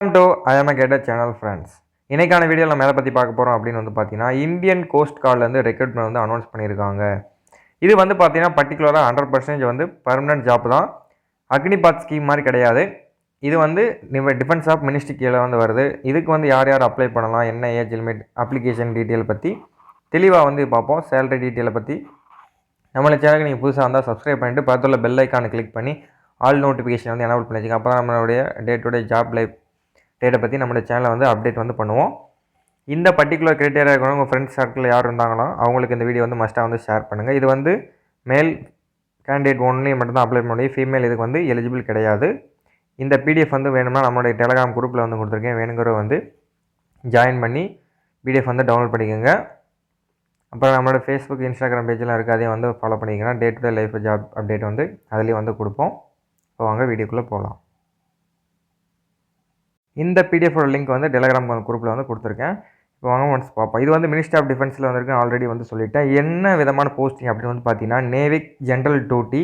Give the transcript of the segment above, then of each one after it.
Welcome to IMA channel friends. இன்றைக்கான வீடியோவில் நம்ம எதை பற்றி பார்க்க போகிறோம் அப்படின்னு பார்த்தீங்கன்னா, இந்தியன் கோஸ்ட் கார்ட்லேருந்து ரெக்ரூட்மெண்ட் அனௌன்ஸ் பண்ணியிருக்காங்க. இது பார்த்தீங்கன்னா பர்டிகுலராக 100% பர்மனெண்ட் ஜாப் தான். அக்னிபாத் ஸ்கீம் மாதிரி கிடையாது. இது டிஃபென்ஸ் ஆஃப் மினிஸ்ட்ரி கீழே வருது. இதுக்கு யார் யார் அப்ளை பண்ணலாம், என்ன ஏஜ் லிமிட், அப்ளிகேஷன் டீட்டெயில் பற்றி தெளிவாக பார்ப்போம். சேலரி டீட்டெயிலை பற்றி நம்மளோட சேனலுக்கு நீங்கள் புதுசாக இருந்தால் சப்ஸ்கிரைப் பண்ணிவிட்டு பக்கத்தில் பெல் ஐக்கானை கிளிக் பண்ணி ஆல் நோட்டிஃபிகேஷன் எனேபிள் பண்ணி வச்சுக்கோங்க. அப்போ தான் நம்மளுடைய day to day job life டேட்டை பற்றி நம்மளோட சேனலில் அப்டேட் பண்ணுவோம். இந்த பர்டிகுலர் க்ரைட்டேரியா இருக்கணும் உங்கள் ஃப்ரெண்ட்ஸ் சர்க்கிள் யார் இருந்தாங்களோ அவங்களுக்கு இந்த வீடியோ மஸ்ட்டாக ஷேர் பண்ணுங்கள். இது மேல் கேண்டிடேட் ஒன்லி மட்டும்தான் அப்ளை பண்ண முடியும். ஃபீமேல் இதுக்கு எலிஜிபிள் கிடையாது. இந்த பிடிஎஃப் வேணும்னா நம்மளுடைய டெலகிராம் குரூப்பில் கொடுத்துருக்கேன். வேணுங்கிற ஜாயின் பண்ணி பிடிஎஃப் டவுன்லோட் பண்ணிக்கோங்க. அப்புறம் நம்மளோட ஃபேஸ்புக், இன்ஸ்டாகிராம் பேஜெலாம் இருக்குது. அதையும் ஃபாலோ பண்ணிக்கோங்க. Day to day life job update அதுலேயும் கொடுப்போம். இப்போ வாங்க வீடியோக்குள்ளே போகலாம். இந்த பிடிஎஃபோட லிங்க் டெலகிராம் குரூப்பில் கொடுத்துருக்கேன். இப்போ வாங்க ஒன்ஸ் பார்ப்போம். இது மினிஸ்ட்ரி ஆஃப் டிஃபென்ஸில் ஆல்ரெடி சொல்லிட்டேன். என்ன விதமான போஸ்டிங் அப்படின்னு பார்த்தீங்கன்னா, நேவிக் ஜென்ரல் டியூட்டி,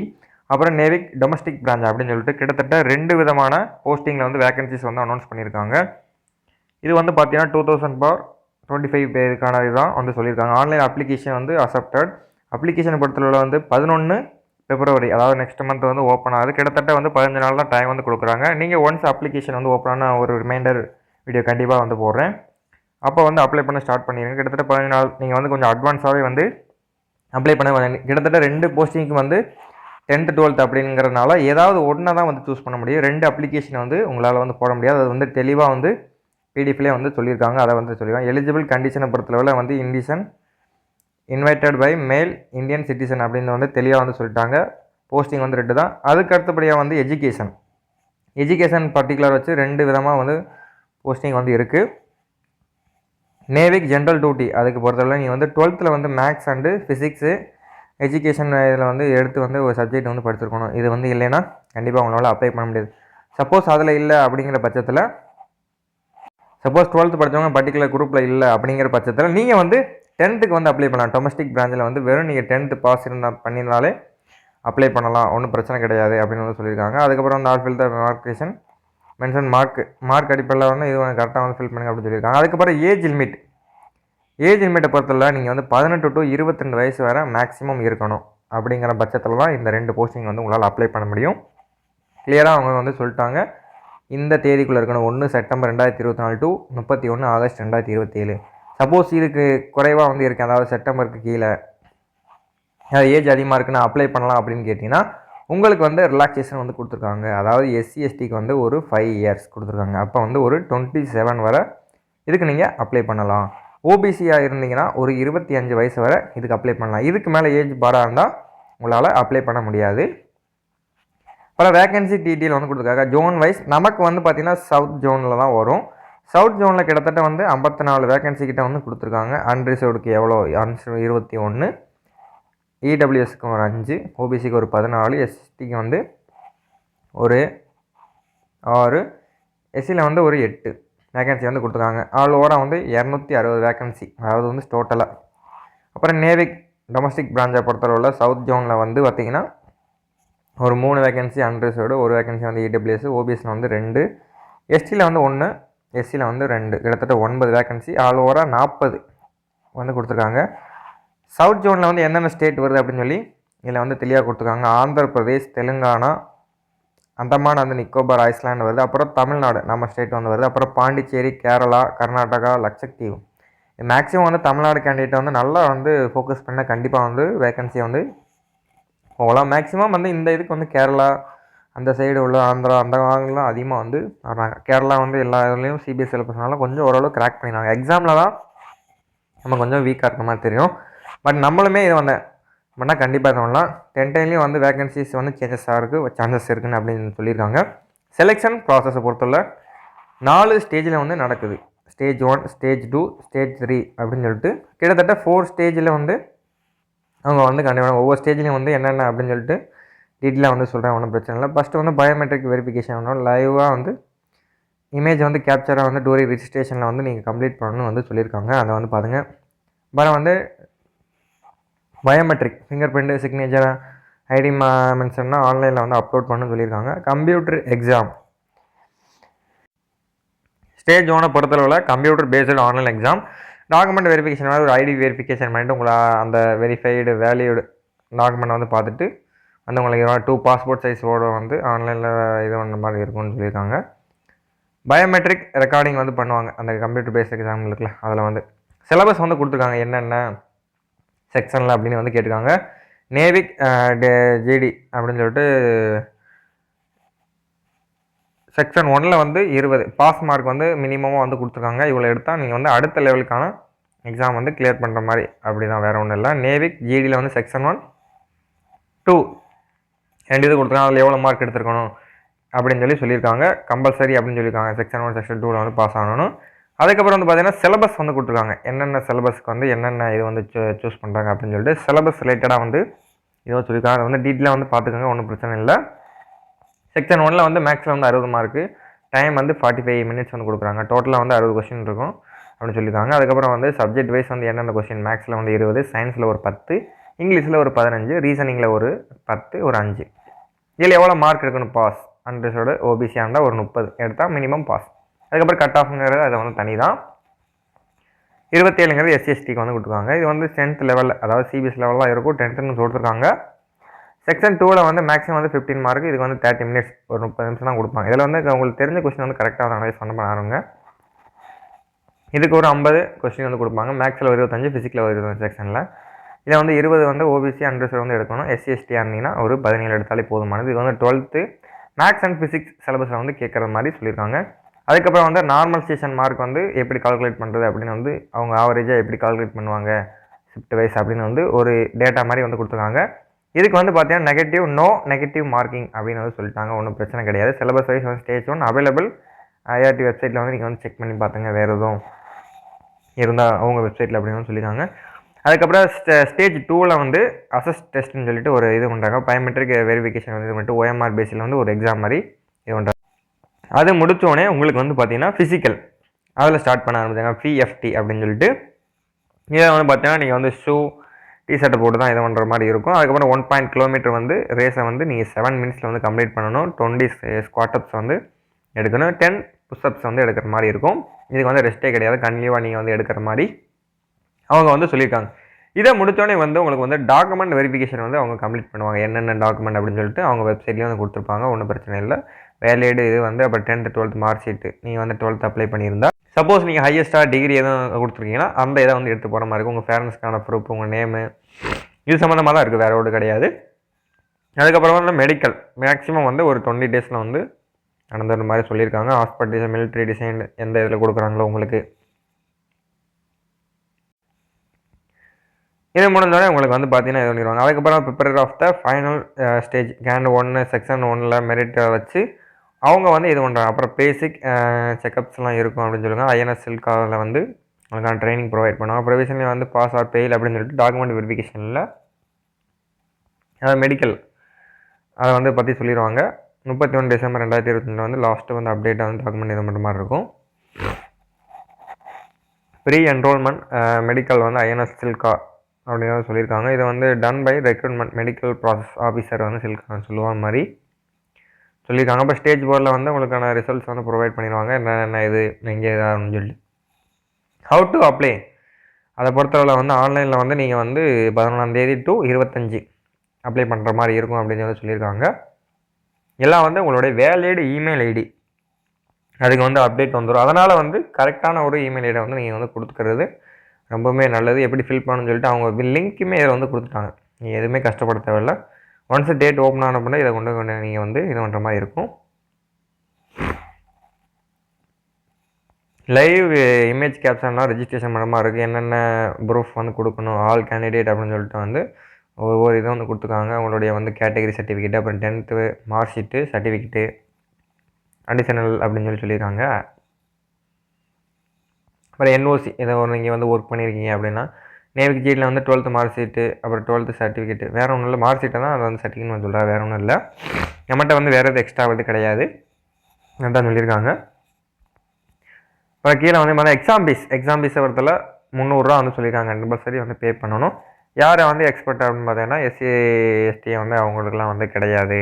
அப்புறம் நேவிக் டொமஸ்டிக் பிரான்ச் அப்படின்னு சொல்லிட்டு கிட்டத்தட்ட 2 விதமான போஸ்டிங்கில் வேகன்சிஸ் அனௌன்ஸ் பண்ணியிருக்காங்க. இது பார்த்தீங்கன்னா 2025 பேருக்கான இதுதான் சொல்லியிருக்காங்க. Online application accepted. அப்ளிகேஷனை பொறுத்தவரை 11 பிப்ரவரி, அதாவது நெக்ஸ்ட் மந்த் ஓப்பன் ஆகுது. கிட்டத்தட்ட 15 நாள் தான் டைம் கொடுக்குறாங்க. நீங்கள் ஒன்ஸ் அப்ளிகேஷன் ஓப்பன் ஆன ஒரு ரிமைண்டர் வீடியோ கண்டிப்பாக போடுறேன். அப்போ அப்ளை பண்ண ஸ்டார்ட் பண்ணிடுங்க. கிட்டத்தட்ட 15 நாள் நீங்கள் கொஞ்சம் அட்வான்ஸாகவே அப்ளை பண்ண. கிட்டத்தட்ட 2 போஸ்டிங்க்கு 10th 12th அப்படிங்கிறதுனால ஏதாவது ஒன்றை தான் சூஸ் பண்ண முடியும். 2 அப்ளிகேஷன் உங்களால் போட முடியாது. அது தெளிவாக பிடிஎஃப்லேயே சொல்லியிருக்காங்க. அதை சொல்லியிருக்காங்க. எலிஜிபிள் கண்டிஷனை பொறுத்தளவில் இண்டிஷன் இன்வைட்டட் பை மேல் இந்தியன் சிட்டிசன் அப்படின்னு தெளிவாக சொல்லிட்டாங்க. போஸ்டிங் 2 தான். அதுக்கு அடுத்தபடியாக எஜுகேஷன் பர்டிகுலர் வச்சு 2 விதமாக போஸ்டிங் இருக்குது. நேவிக் ஜென்ரல் டியூட்டி அதுக்கு பொறுத்தவரை நீங்கள் 12th maths and physics education இதில் எடுத்து ஒரு சப்ஜெக்ட் படிச்சிருக்கணும். இது இல்லைன்னா கண்டிப்பாக உங்களால் அப்ளை பண்ண முடியாது. சப்போஸ் அதில் இல்லை அப்படிங்கிற பட்சத்தில், சப்போஸ் 12th படித்தவங்க பர்டிகுலர் குரூப்பில் இல்லை அப்படிங்கிற பட்சத்தில் நீங்கள் 10th அப்ளை பண்ணலாம். டொமஸ்டிக் பிரான்ச்சில் வெறும் நீங்கள் 10th பாஸ் பண்ணியிருந்தாலே அப்ளை பண்ணலாம், ஒன்றும் பிரச்சனை கிடையாது அப்படின்னு சொல்லியிருக்காங்க. அதுக்கப்புறம் ஆல் ஃபில் த மார்க்கேஷன் மென்ஷன் மார்க் அடிப்படையில் இது கரெக்டாக ஃபில் பண்ணுங்க அப்படின்னு சொல்லியிருக்காங்க. அதுக்கப்புறம் ஏஜ் லிமிட்டை பொறுத்தவரை நீங்கள் 18 to 22 வயசு வரை மேக்ஸிமம் இருக்கணும். அப்படிங்கிற பட்சத்தில் தான் இந்த 2 போஸ்டிங் உங்களால் அப்ளை பண்ண முடியும். கிளியராக அவங்க சொல்லிட்டாங்க. இந்த தேதிக்குள்ளே இருக்கணும். 1 செப்டம்பர் 2024 to 31 ஆகஸ்ட் 2027. சப்போஸ் இதுக்கு குறைவாக இருக்குது, அதாவது செப்டம்பருக்கு கீழே ஏஜ் அதிகமாக இருக்குன்னா அப்ளை பண்ணலாம் அப்படின்னு கேட்டிங்கன்னா உங்களுக்கு ரிலாக்ஸேஷன் கொடுத்துருக்காங்க. அதாவது எஸ்சி எஸ்டிக்கு ஒரு 5 years கொடுத்துருக்காங்க. அப்போ ஒரு 27 வரை இதுக்கு நீங்கள் அப்ளை பண்ணலாம். ஓபிசியாக இருந்தீங்கன்னா ஒரு 25 வயசு வரை இதுக்கு அப்ளை பண்ணலாம். இதுக்கு மேலே ஏஜ் பாராக இருந்தால் உங்களால் அப்ளை பண்ண முடியாது. பல வேகன்சி டீட்டெயில் கொடுத்துருக்காங்க. ஜோன் வைஸ் நமக்கு பார்த்திங்கன்னா சவுத் ஜோனில் தான் வரும். சவுத் ஜோனில் கிட்டத்தட்ட 54 வேகன்சி கிட்ட கொடுத்துருக்காங்க. அன்ரிசர்வ்டுக்கு எவ்வளோ, 21, இடபிள்யூஎஸ்க்கு ஒரு 5, ஓபிசிக்கு ஒரு 14, எஸ்டிக்கு ஒரு 6, எஸ்சியில் ஒரு 8 வேகன்சி கொடுத்துருக்காங்க. ஆல் ஓவராக 260 வேகன்சி, அதாவது டோட்டலாக. அப்புறம் நேவிக் டொமஸ்டிக் பிரான்ச்சை பொறுத்தளவில் சவுத் ஜோனில் பார்த்திங்கன்னா ஒரு 3 வேகன்சி அன்ரிசர்வ்டு, ஒரு வேகன்சி இடபிள்யூஎஸ், ஓபிஎஸில் 2, எஸ்டியில் 1, எஸ்சியில் 2, கிட்டத்தட்ட 9 வேகன்சி. ஆல் ஓவராக 40 கொடுத்துருக்காங்க. சவுத் ஜோனில் என்னென்ன ஸ்டேட் வருது அப்படின்னு சொல்லி இதில் தெளிவாக கொடுத்துருக்காங்க. ஆந்திர பிரதேஷ், தெலுங்கானா, அந்தமான் நிக்கோபார் ஐஸ்லாண்ட் வருது. அப்புறம் தமிழ்நாடு நம்ம ஸ்டேட் வருது. அப்புறம் பாண்டிச்சேரி, கேரளா, கர்நாடகா, லட்சத்தீவு. மேக்ஸிமம் தமிழ்நாடு கேண்டிடேட் நல்லா ஃபோக்கஸ் பண்ண கண்டிப்பாக வேகன்சி போகலாம். மேக்ஸிமம் இந்த இதுக்கு கேரளா அந்த சைடு உள்ள ஆந்திரா அந்த வாங்கலாம் அதிகமாக வர்றாங்க. கேரளா எல்லா இதுலேயும் சிபிஎஸ்சி சிலபஸ்னால கொஞ்சம் ஓரளவு கிராக் பண்ணிடுறாங்க. எக்ஸாமில் தான் நம்ம கொஞ்சம் வீக்காக இருக்கிற மாதிரி தெரியும். பட் நம்மளுமே இது பண்ணால் கண்டிப்பாக சொல்லலாம். 10th டைம்லேயும் வேகன்சிஸ் சேஞ்சஸ் ஆகிறதுக்கு சான்சஸ் இருக்குன்னு அப்படின்னு சொல்லியிருக்காங்க. செலெக்ஷன் ப்ராசஸை பொறுத்தவரை 4 ஸ்டேஜில் நடக்குது. ஸ்டேஜ் 1, ஸ்டேஜ் 2, ஸ்டேஜ் 3 அப்படின்னு சொல்லிட்டு கிட்டத்தட்ட 4 ஸ்டேஜில் அவங்க கண்டிப்பாக ஒவ்வொரு ஸ்டேஜ்லேயும் என்னென்ன அப்படின்னு சொல்லிட்டு டீட்டெயிலாக சொல்கிறேன். ஒன்றும் பிரச்சனை இல்லை. ஃபஸ்ட்டு பயோமெட்ரிக் வெரிஃபிகேஷன் லைவாக இமேஜ் கேப்சராக டூரி ரிஜிஸ்ட்ரேஷனில் நீங்கள் கம்ப்ளீட் பண்ணணும்னு சொல்லியிருக்காங்க. அதை பாருங்கள். அப்புறம் biometric fingerprint, signature, ID மென்ஷன்னா ஆன்லைனில் அப்லோட் பண்ணணும்னு சொல்லியிருக்காங்க. கம்ப்யூட்டர் எக்ஸாம் ஸ்டேஜ் 1 பொறுத்தளவில் computer based online exam. Document verification மாதிரி ஒரு ஐடி வெரிஃபிகேஷன் பண்ணிட்டு உங்களை அந்த வெரிஃபைடு வேல்யூடு டாக்குமெண்ட் வந்து பார்த்துட்டு வந்து உங்களுக்கு 2 பாஸ்போர்ட் சைஸ் ஃபோட்டோ வந்து ஆன்லைனில் இது பண்ண மாதிரி இருக்கும்னு சொல்லியிருக்காங்க. பயோமெட்ரிக் ரெக்கார்டிங் வந்து பண்ணுவாங்க அந்த கம்ப்யூட்டர் பேஸ்ட் எக்ஸாம் இருக்குல்ல, அதில் வந்து சிலபஸ் வந்து கொடுத்துருக்காங்க என்னென்ன செக்ஷனில் அப்படின்னு வந்து கேட்டிருக்காங்க. நேவிக் ஜிடி அப்படின்னு சொல்லிட்டு செக்ஷன் 1 வந்து 20 பாஸ் மார்க் வந்து மினிமமாக வந்து கொடுத்துருக்காங்க. இவ்வளோ எடுத்தால் நீங்கள் வந்து அடுத்த லெவலுக்கான எக்ஸாம் வந்து கிளியர் பண்ணுற மாதிரி அப்படி தான், வேறு ஒன்றும் இல்லை. நேவிக் ஜிடியில் வந்து செக்ஷன் 1, 2 2 இது கொடுத்துருக்காங்க. அதில் எவ்வளோ மார்க் எடுத்துருக்கணும் அப்படின்னு சொல்லியிருக்காங்க. கம்பல்சரி அப்படின்னு சொல்லியிருக்காங்க. செக்ஷன் 1 செக்ஷன் 2வில் வந்து பாஸ் ஆகணும். அதுக்கப்புறம் வந்து பார்த்தீங்கன்னா சிலபஸ் வந்து கொடுத்துருக்காங்க. என்னென்ன சிலபஸ்க்கு வந்து என்னென்ன இது வந்து சூஸ் பண்ணுறாங்க அப்படின்னு சொல்லிட்டு சிலபஸ் ரிலேட்டடாக வந்து இதோ சொல்லியிருக்காங்க. அதை வந்து டீட்டெயிலாக வந்து பார்த்துக்கோங்க, ஒன்றும் பிரச்சனை இல்லை. செக்ஷன் 1 வந்து மேக்ஸில் வந்து 60 மார்க்கு, டைம் வந்து 45 மினிட்ஸ் வந்து கொடுக்குறாங்க. டோட்டலாக வந்து 60 கொஸ்டின் இருக்கும் அப்படின்னு சொல்லியிருக்காங்க. அதுக்கப்புறம் வந்து சப்ஜெக்ட் வைஸ் வந்து என்னென்ன கொஸ்டின், மேக்ஸில் வந்து 20, சயின்ஸில் ஒரு 10, இங்கிலீஷில் ஒரு 15, ரீசனிங்கில் ஒரு 10, ஒரு 5. இதில் எவ்வளோ மார்க் எடுக்கணும் பாஸ், அன்ரிசர்வ்டு ஓபிசியாக இருந்தால் ஒரு 30 எடுத்தால் மினிமம் பாஸ். அதுக்கப்புறம் கட் ஆஃப்ங்கிறது அதை வந்து தனி தான். 27ங்கிறது எஸ்சிஎஸ்டிக்கு வந்து கொடுத்துருக்காங்க. இது வந்து 10th லெவலில், அதாவது சிபிஎஸ் லெவலில் தான் இருக்கும். 10th கொடுத்துருக்காங்க. செக்ஷன் 2வில் வந்து மேக்ஸிமம் வந்து 15 மார்க், இதுக்கு வந்து 30 மினிட்ஸ், ஒரு 30 நிமிஷம் தான் கொடுப்பாங்க. இதில் வந்து உங்களுக்கு தெரிஞ்ச கொஸ்டின் வந்து கரெக்டாக வந்து அனலைஸ் பண்ண ஆரம்பிங்க. இதுக்கு ஒரு 50 கொஸ்டின் வந்து கொடுப்பாங்க. மேக்ஸில் ஒரு 25, ஃபிசிக்கில் ஒரு 25 செக்ஷனில். இதில் வந்து 20 வந்து ஓபிசி அன்ரிசர்வ் வந்து எடுக்கணும். எஸ்சிஎஸ்டி இருந்தீங்கன்னா ஒரு 17 எடுத்தாலே போதுமானது. இது வந்து 12th மேக்ஸ் அண்ட் ஃபிசிக்ஸ் சிலபஸில் வந்து கேட்குற மாதிரி சொல்லியிருக்காங்க. அதுக்கப்புறம் வந்து நார்மல் ஸ்டேஷன் மார்க் வந்து எப்படி கால்குலேட் பண்ணுறது அப்படின்னு வந்து அவங்க ஆவரேஜாக எப்படி கால்குலேட் பண்ணுவாங்க ஷிஃப்ட் வைஸ் அப்படின்னு வந்து ஒரு டேட்டா மாதிரி வந்து கொடுத்துருக்காங்க. இதுக்கு வந்து பார்த்தீங்கன்னா நெகட்டிவ் மார்க்கிங் அப்படின்னு வந்து சொல்லிட்டாங்க. ஒன்றும் பிரச்சனை கிடையாது. சிலபஸ் வைஸ் வந்து ஸ்டேஜ் 1 அவைலபிள் ஐஆர்டி வெப்சைட்டில் வந்து நீங்கள் வந்து செக் பண்ணி பார்த்துங்க, வேறு எதுவும் இருந்தால் அவங்க வெப்சைட்டில் அப்படின்னு சொல்லியிருக்காங்க. அதுக்கப்புறம் ஸ்டேஜ் 2வில் வந்து அசஸ் டெஸ்ட்னு சொல்லிட்டு ஒரு இது பண்ணுறாங்க. பயோமெட்ரிக் வெரிஃபிகேஷன் வந்து இது பண்ணிட்டு ஓஎம்ஆர் பேஸில் வந்து ஒரு எக்ஸாம் மாதிரி இது பண்ணுறாங்க. அது முடித்தோடனே உங்களுக்கு வந்து பார்த்தீங்கன்னா ஃபிசிக்கல் அதில் ஸ்டார்ட் பண்ண ஆரம்பிச்சாங்க. பிஎஃப்டி அப்படின்னு சொல்லிட்டு இதை வந்து பார்த்தீங்கன்னா நீங்கள் வந்து ஷூ டிஷர்ட்டை போட்டு தான் இது பண்ணுற மாதிரி இருக்கும். அதுக்கப்புறம் 1 கிலோமீட்டர் வந்து ரேஸை வந்து நீங்கள் 7 மினிட்ஸில் வந்து கம்ப்ளீட் பண்ணணும். 20 ஸ்குவாட்டப்ஸ் வந்து எடுக்கணும். 10 புஷ்அப்ஸ் வந்து எடுக்கிற மாதிரி இருக்கும். இதுக்கு வந்து ரெஸ்ட்டே கிடையாது, கண்டினியூவாக நீங்கள் வந்து எடுக்கிற மாதிரி அவங்க வந்து சொல்லியிருக்காங்க. இதை முடித்தோடனே வந்து உங்களுக்கு வந்து டாக்குமெண்ட் வெரிஃபிகேஷன் வந்து அவங்க கம்ப்ளீட் பண்ணுவாங்க. என்னென்ன டாக்குமெண்ட் அப்படின்னு சொல்லிட்டு அவங்க வெப்சைட்லேயும் வந்து கொடுத்துருப்பாங்க. ஒன்றும் பிரச்சனை இல்லை. வேலிடு இது வந்து அப்புறம் 10th 12th மார்க் ஷீட்டு நீங்கள் வந்து 12th அப்ளை பண்ணியிருந்தா, சப்போஸ் நீங்கள் ஹையஸ்ட்டாக டிகிரி எதுவும் கொடுத்துருக்கீங்கன்னா அந்த இதை வந்து எடுத்து போகிற மாதிரி இருக்கும். உங்கள் பேரண்ட்ஸ்க்கான ப்ரூஃப், உங்கள் நேமு, இது சம்மந்தமாக தான் இருக்குது, வேறு ஒன்று கிடையாது. அதுக்கப்புறம் வந்து மெடிக்கல் மேக்ஸிமம் வந்து ஒரு 20 டேஸில் வந்து நடந்துற மாதிரி சொல்லியிருக்காங்க. ஹாஸ்பிட்டல் டிசைன், மிலிட்ரி டிசைன் எந்த இதில் கொடுக்குறாங்களோ உங்களுக்கு இது முடிஞ்சோடனே உங்களுக்கு வந்து பார்த்தீங்கன்னா இது பண்ணிடுவாங்க. அதுக்கப்புறம் prepare of the final stage கேண்ட் 1 செக்ஷன் 1ல் மெரிட்டை வச்சு அவங்க வந்து இது பண்ணுறாங்க. அப்புறம் பேசிக் செக்கப்ஸ்லாம் இருக்கும் அப்படின்னு சொல்லுவாங்க. ஐஎன்எஸ் சில்காவில் வந்து உங்களுக்கான ட்ரைனிங் ப்ரொவைட் பண்ணுவாங்க. ப்ரொவிஷன்லி வந்து பாஸ் ஆர் ஃபெயில் அப்படின்னு சொல்லிட்டு டாக்குமெண்ட் வெரிஃபிகேஷனில் மெடிக்கல் அதை வந்து பற்றி சொல்லிடுவாங்க. 31 டிசம்பர் 2022 வந்து லாஸ்ட்டு வந்து அப்டேட்டாக வந்து டாக்குமெண்ட் இது பண்ணுற மாதிரி இருக்கும். ப்ரீ என்ரோல்மெண்ட் மெடிக்கல் வந்து ஐஎன்எஸ் சில்கா அப்படின்னு சொல்லியிருக்காங்க. இதை வந்து done by recruitment medical process officer வந்து சில்கான்னு சொல்லுவாங்க மாதிரி சொல்லியிருக்காங்க. அப்போ ஸ்டேஜ் 4ல் வந்து உங்களுக்கான ரிசல்ட்ஸ் வந்து ப்ரொவைட் பண்ணிடுவாங்க. என்ன இது எங்கே இதாகணும்னு சொல்லி ஹவு டு அப்ளை அதை பொறுத்தவரை வந்து ஆன்லைனில் வந்து நீங்கள் வந்து 11ஆம் தேதி to 25 அப்ளை பண்ணுற மாதிரி இருக்கும் அப்படின்னு சொல்லி சொல்லியிருக்காங்க. எல்லாம் வந்து உங்களுடைய வேலிட் இமெயில் ஐடி அதுக்கு வந்து அப்டேட் வந்துடும். அதனால் வந்து கரெக்டான ஒரு இமெயில் ஐடியை வந்து நீங்கள் வந்து கொடுத்துக்கிறது ரொம்பவுமே நல்லது. எப்படி ஃபில் பண்ணணும்னு சொல்லிட்டு அவங்க லிங்க்குமே இதில் வந்து கொடுத்துட்டாங்க. நீங்கள் எதுவுமே கஷ்டப்பட தேவையில்லை. ஒன்ஸ் டேட் ஓப்பன் ஆன பண்ண இதை கொண்டு நீங்கள் வந்து இது பண்ணுற மாதிரி இருக்கும். லைவ் இமேஜ் கேப்ஷன்லாம் ரெஜிஸ்ட்ரேஷன் பண்ணுற மாதிரி இருக்குது. என்னென்ன ப்ரூஃப் வந்து கொடுக்கணும், ஆல் கேண்டிடேட் அப்படின்னு சொல்லிட்டு வந்து ஒவ்வொரு இதை வந்து கொடுத்துருக்காங்க. உங்களுடைய வந்து கேட்டகரி சர்டிஃபிகேட்டு, அப்புறம் 10th mark sheet certificate, additional அப்படின்னு சொல்லியிருக்காங்க. அப்புறம் என்ஓசி இதை ஒரு நீங்கள் வந்து ஒர்க் பண்ணியிருக்கீங்க அப்படின்னா நேவிக் ஜிடியில் வந்து 12th மார்க் ஷீட்டு, அப்புறம் 12th சர்டிஃபிகேட்டு, வேறு ஒன்றும் இல்லை. மார்க் ஷீட்டை தான் அதை வந்து சர்டிஃபிகேட்னு வந்து சொல்கிறா, வேறு ஒன்றும் இல்லை. நம்மகிட்ட வந்து வேறு எதுவும் எக்ஸ்ட்ரா வந்து கிடையாது, அதான் சொல்லியிருக்காங்க. அப்புறம் கீழே வந்து மாதிரி எக்ஸாம் ஃபீஸை பொறுத்தல 300 ரூபா வந்து சொல்லியிருக்காங்க. கம்பல்சரி வந்து பே பண்ணணும். யாரை வந்து எக்ஸ்பர்ட் அப்படின்னு பார்த்தீங்கன்னா எஸ்சி எஸ்டி வந்து அவங்களுக்குலாம் வந்து கிடையாது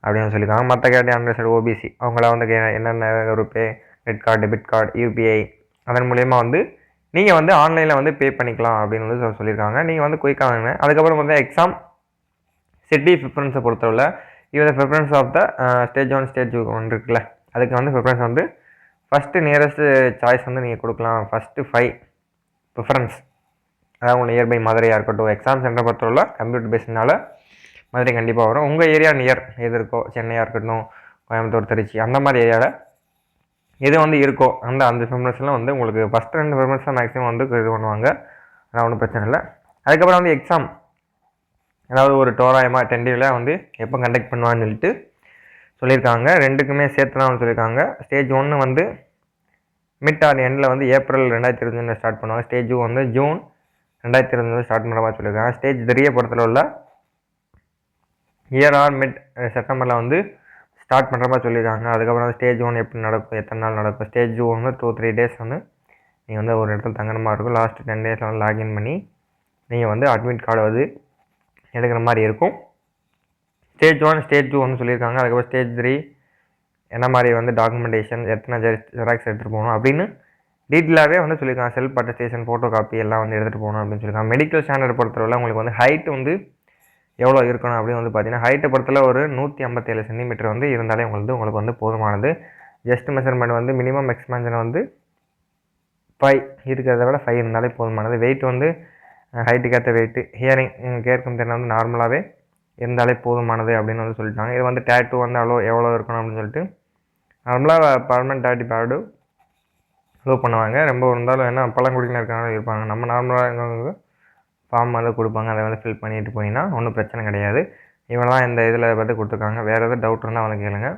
அப்படின்னு சொல்லியிருக்காங்க. மற்ற கேட்டகரி அண்டர்சைடு ஓபிசி அவங்கள வந்து என்னென்ன group credit card, debit card, UPI அதன் மூலிமா வந்து நீங்கள் வந்து ஆன்லைனில் வந்து பே பண்ணிக்கலாம் அப்படின்னு வந்து சொல்லியிருக்காங்க. நீங்கள் வந்து குயிக்காக வாங்க. அதுக்கப்புறம் பார்த்தீங்கன்னா எக்ஸாம் சிட்டி ப்ரிஃபரன்ஸை பொறுத்தவரை இதில் preference of the stage 1 stage 1 இருக்குல்ல, அதுக்கு வந்து ப்ரிஃபரன்ஸ் வந்து ஃபஸ்ட்டு நியரஸ்ட்டு சாய்ஸ் வந்து நீங்கள் கொடுக்கலாம். ஃபஸ்ட்டு 5 ப்ரிஃபரன்ஸ், அதாவது உங்கள் நியர்பை மதுரையாக இருக்கட்டும். எக்ஸாம் சென்டர் பொறுத்தவரை கம்ப்யூட்டர் பேஸ்னால மதுரை கண்டிப்பாக வரும். உங்கள் ஏரியா நியர் எது இருக்கோ, சென்னையாக இருக்கட்டும், கோயம்புத்தூர், திருச்சி அந்த மாதிரி ஏரியாவில் எது வந்து இருக்கோ அந்த ப்ரிஃபரன்ஸ்லாம் வந்து உங்களுக்கு ஃபஸ்ட்டு 2 ப்ரிஃபரன்ஸ் தான் மேக்ஸிமம் வந்து இது பண்ணுவாங்க. அதான் ஒன்றும் பிரச்சனை இல்லை. அதுக்கப்புறம் வந்து எக்ஸாம், அதாவது ஒரு தோராயமாக டென்டிவில் வந்து எப்போ கண்டக்ட் பண்ணுவான்னு சொல்லியிருக்காங்க. ரெண்டுக்குமே சேர்த்து தான் சொல்லியிருக்காங்க. ஸ்டேஜ் 1 வந்து மிட் ஆர் எண்டில் வந்து ஏப்ரல் 2021 ஸ்டார்ட் பண்ணுவாங்க. ஸ்டேஜ் 2 வந்து ஜூன் 2021 ஸ்டார்ட் பண்ணுற மாதிரி சொல்லியிருக்காங்க. ஸ்டேஜ் 3 பொறுத்தளவு உள்ள இயர் ஆர் மிட் செப்டம்பரில் வந்து ஸ்டார்ட் பண்ணுற மாதிரி சொல்லியிருக்காங்க. அதுக்கப்புறம் ஸ்டேஜ் 1 எப்படி நடக்கும், எத்தனை நாள் நடக்கும். ஸ்டேஜ் 2 வந்து 2-3 டேஸ் வந்து நீங்கள் வந்து ஒரு இடத்துல தங்குற மாதிரி இருக்கும். லாஸ்ட் 10 டேஸில் வந்து லாகின் பண்ணி நீங்கள் வந்து அட்மிட் கார்டு வந்து எடுக்கிற மாதிரி இருக்கும். ஸ்டேஜ் 1 ஸ்டேஜ் 2 வந்து சொல்லியிருக்காங்க. அதுக்கப்புறம் ஸ்டேஜ் 3 என்ன மாதிரி வந்து டாக்குமெண்டேஷன், எத்தனை ஜெராக்ஸ் எடுத்துகிட்டு போகணும் அப்படின்னு டீட்டெயிலாகவே வந்து சொல்லியிருக்காங்க. செல்ஃப் அட்டஸ்டேஷன், ஃபோட்டோ காப்பி எல்லாம் வந்து எடுத்துகிட்டு போகணும் அப்படின்னு சொல்லியிருக்காங்க. மெடிக்கல் ஸ்டாண்டர்ட் பொறுத்தவரை உங்களுக்கு வந்து ஹைட் வந்து எவ்வளோ இருக்கணும் அப்படின்னு வந்து பார்த்தீங்கன்னா, ஹைட்டை பொறுத்தவரை ஒரு 157 சென்டிமீட்டர் வந்து இருந்தாலே உங்களுக்கு வந்து போதுமானது. ஜஸ்ட் மெஷர்மெண்ட் வந்து மினிமம் எக்ஸ்பேன்ஷன் வந்து 5 இருக்கிறத விட 5 இருந்தாலே போதுமானது. வெயிட் வந்து ஹைட்டுக்கு ஏற்ற வெயிட்டு, ஹியரிங் கேட்கும் திறன் வந்து நார்மலாகவே இருந்தாலே போதுமானது அப்படின்னு வந்து சொல்லிட்டாங்க. இது வந்து டேட்டூ வந்து எவ்வளோ இருக்கணும் அப்படின்னு சொல்லிட்டு நார்மலாக பர்மனெண்ட் டேட்டி பேடு லோவ் பண்ணுவாங்க. ரொம்ப இருந்தாலும் என்ன பழங்குடியினர் இருப்பாங்க. நம்ம நார்மலாக இருக்கவங்க ஃபார்ம் வந்து கொடுப்பாங்க. அதை வந்து ஃபில் பண்ணிட்டு போனீங்கன்னா ஒன்றும் பிரச்சனை கிடையாது. இவங்க தான் இந்த இதில் வந்து கொடுத்துருக்காங்க. வேறு எதாவது டவுட் இருந்தால் வந்து கேளுங்க.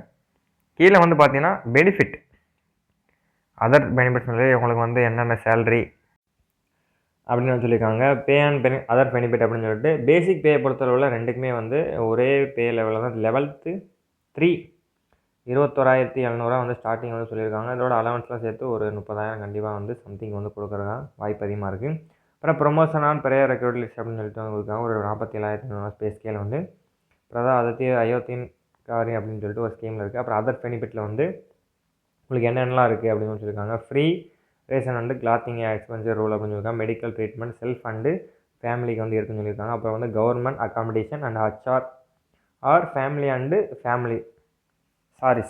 கீழே வந்து பார்த்தீங்கன்னா பெனிஃபிட், அதர் பெனிஃபிட்ஸ் உங்களுக்கு வந்து என்னென்ன சேலரி அப்படின்னு சொல்லியிருக்காங்க. பே அண்ட் அதர் பெனிஃபிட் அப்படின்னு சொல்லிட்டு பேசிக் பே பொறுத்தளவில் ரெண்டுக்குமே வந்து ஒரே பே லெவலில் தான். 11th 3 21,700 வந்து ஸ்டார்டிங் வந்து சொல்லியிருக்காங்க. இதோட அலவன்ஸ்லாம் சேர்த்து ஒரு 30,000 கண்டிப்பாக வந்து சம்திங் வந்து கொடுக்குறதா வாய்ப்பு அதிகமாக இருக்குது. அப்புறம் ப்ரொமோஷன் ஆன் பெரிய ரெக்ரூட் லிஸ்ட் அப்படின்னு சொல்லிட்டு கொடுக்காங்க. ஒரு 47,500 பே ஸ்கேல் வந்து அப்புறம் அதற்கு அயோத்தின் காரி அப்படின்னு சொல்லிட்டு ஒரு ஸ்கீமில் இருக்குது. அப்புறம் அதர் பெனிஃபிட்டில் வந்து உங்களுக்கு என்னென்னலாம் இருக்குது அப்படின்னு சொல்லியிருக்காங்க. Free ration and clothing expenses rule அப்படின்னு சொல்லியிருக்காங்க. மெடிக்கல் ட்ரீட்மெண்ட் செல்ஃப் அண்டு ஃபேமிலிக்கு வந்து இருக்குன்னு சொல்லியிருக்காங்க. அப்புறம் வந்து government accommodation and HR or family and family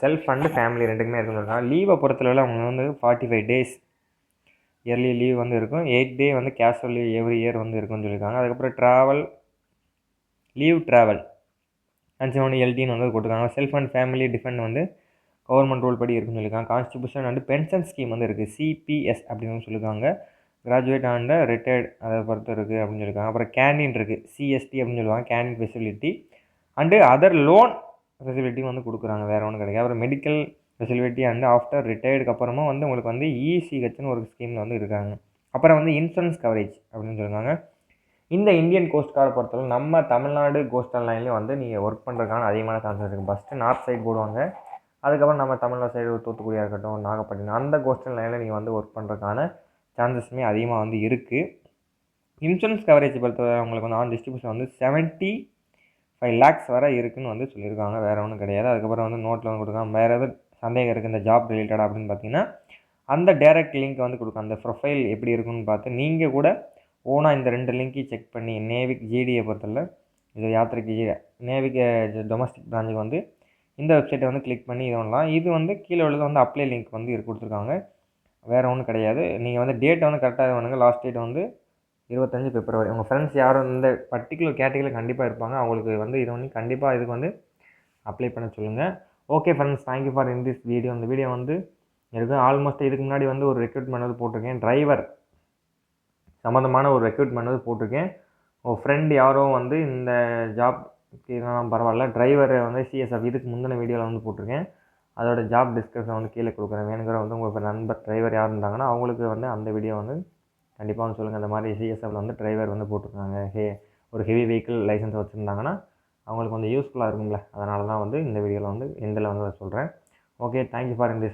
self and family ரெண்டுக்குமே இருக்குன்னு சொல்லியிருக்காங்க. லீவை பொறுத்தளவில் அவங்க வந்து 45 டேஸ் இயர்லி லீவ் வந்து இருக்கும். 8 டே வந்து கேஷுவல் லீவ் எவ்ரி இயர் வந்து இருக்குன்னு சொல்லியிருக்காங்க. அதுக்கப்புறம் ட்ராவல் அண்ட் 7 LTன்னு வந்து கொடுத்துருக்காங்க. செல்ஃப் அண்ட் ஃபேமிலி டிஃபெண்ட் வந்து கவர்மெண்ட் ரூல் படி இருக்குன்னு சொல்லியிருக்காங்க. கான்ஸ்டிபியூஷன் அண்ட் பென்ஷன் ஸ்கீம் வந்து இருக்குது. சிபிஎஸ் அப்படின்னு சொல்லியிருக்காங்க. கிராஜுவேட் அண்ட் ரிட்டையர்ட் அதை பொறுத்து இருக்குது அப்படின்னு சொல்லியிருக்காங்க. அப்புறம் கேண்டீன் இருக்குது. சிஎஸ்டி அப்படின்னு சொல்லுவாங்க, canteen facility and other loan ஃபெசிலிட்டியும் வந்து கொடுக்குறாங்க. வேறு ஒன்றும் கிடையாது. அப்புறம் மெடிக்கல் ஃபெசிலிட்டி அண்ட் ஆஃப்டர் ரிட்டையர்டுக்கு அப்புறமா வந்து உங்களுக்கு வந்து இசிஹெச்னு ஒரு ஸ்கீமில் வந்து இருக்காங்க. அப்புறம் வந்து இன்சூரன்ஸ் கவரேஜ் அப்படின்னு சொல்லுவாங்க. இந்த இந்தியன் கோஸ்ட் கார்டை பொறுத்தவரை நம்ம தமிழ்நாடு கோஸ்டல் லைன்லேயும் வந்து நீங்கள் ஒர்க் பண்ணுறதுக்கான அதிகமான சான்சஸ் இருக்குது. ஃபஸ்ட்டு நார்த் சைடு போடுவாங்க. அதுக்கப்புறம் நம்ம தமிழ்நாடு சைடு தூத்துக்குடியாக இருக்கட்டும், நாகப்பட்டினம் அந்த கோஸ்டல் லைனில் நீங்கள் வந்து ஒர்க் பண்ணுறதுக்கான சான்சஸுமே அதிகமாக வந்து இருக்குது. இன்சூரன்ஸ் கவரேஜ் பொறுத்தவரை உங்களுக்கு வந்து ஆன் டிஸ்ட்ரிபியூஷன் வந்து 75 lakhs வரை இருக்குதுன்னு வந்து சொல்லியிருக்காங்க. வேறு ஒன்றும் கிடையாது. அதுக்கப்புறம் வந்து நோட்டில் வந்து கொடுக்காங்க. வேறு எதாவது சந்தேகம் இருக்குது இந்த ஜாப் ரிலேட்டடாக அப்படின்னு பார்த்தீங்கன்னா அந்த டேரக்ட் லிங்க் வந்து கொடுக்கும். அந்த ப்ரொஃபைல் எப்படி இருக்குன்னு பார்த்து நீங்கள் கூட ஓனாக இந்த 2 லிங்க்கையும் செக் பண்ணி நேவிக் ஜிடியை பொறுத்தவரை இது யாத்திரைக்கு நேவிக் டொமஸ்டிக் பிரான்ச்சுக்கு வந்து இந்த வெப்சைட்டை வந்து கிளிக் பண்ணி இது பண்ணலாம். இது வந்து கீழே உள்ளது வந்து அப்ளை லிங்க் வந்து கொடுத்துருக்காங்க. வேறு ஒன்றும் கிடையாது. நீங்கள் வந்து டேட்டை வந்து கரெக்டாக இது பண்ணுங்கள். லாஸ்ட் டேட் வந்து 25 பிப்ரவரி. உங்கள் ஃப்ரெண்ட்ஸ் யாரும் இந்த பர்டிகுலர் கேட்டகரியில் கண்டிப்பாக இருப்பாங்க. அவங்களுக்கு வந்து இது வந்து கண்டிப்பாக இதுக்கு வந்து அப்ளை பண்ண சொல்லுங்கள். Okay friends, thank you for in this video. இந்த வீடியோ வந்து எனக்கு ஆல்மோஸ்ட் இதுக்கு முன்னாடி வந்து ஒரு ரெக்ரூட்மெண்ட் வந்து போட்டிருக்கேன். டிரைவர் சம்மந்தமான ஒரு ரெக்ரூட்மெண்ட் வந்து போட்டிருக்கேன். உங்கள் ஃப்ரெண்ட் யாரோ வந்து இந்த ஜாப் பரவாயில்ல டிரைவர் வந்து சிஎஸ்எஃப் இதுக்கு முந்தின வீடியோவில் வந்து போட்டிருக்கேன். அதோட ஜாப் டிஸ்கிரிப்ஷன் வந்து கீழே கொடுக்குறேன். வேணுங்கிற வந்து உங்கள் நண்பர் டிரைவர் யார் இருந்தாங்கன்னா அவங்களுக்கு வந்து அந்த வீடியோ வந்து கண்டிப்பாக வந்து சொல்லுங்கள். இந்த மாதிரி சிஎஸ்எஃப்ல வந்து டிரைவர் வந்து போட்டிருக்காங்க. ஒரு ஹெவி வெஹிக்கிள் லைசன்ஸ் வச்சுருந்தாங்கன்னா அவங்களுக்கு வந்து யூஸ்ஃபுல்லாக இருக்கும்ல. அதனால தான் வந்து இந்த வீடியோவில் வந்து இதில் வந்து சொல்கிறேன். Okay, thank you for in this video.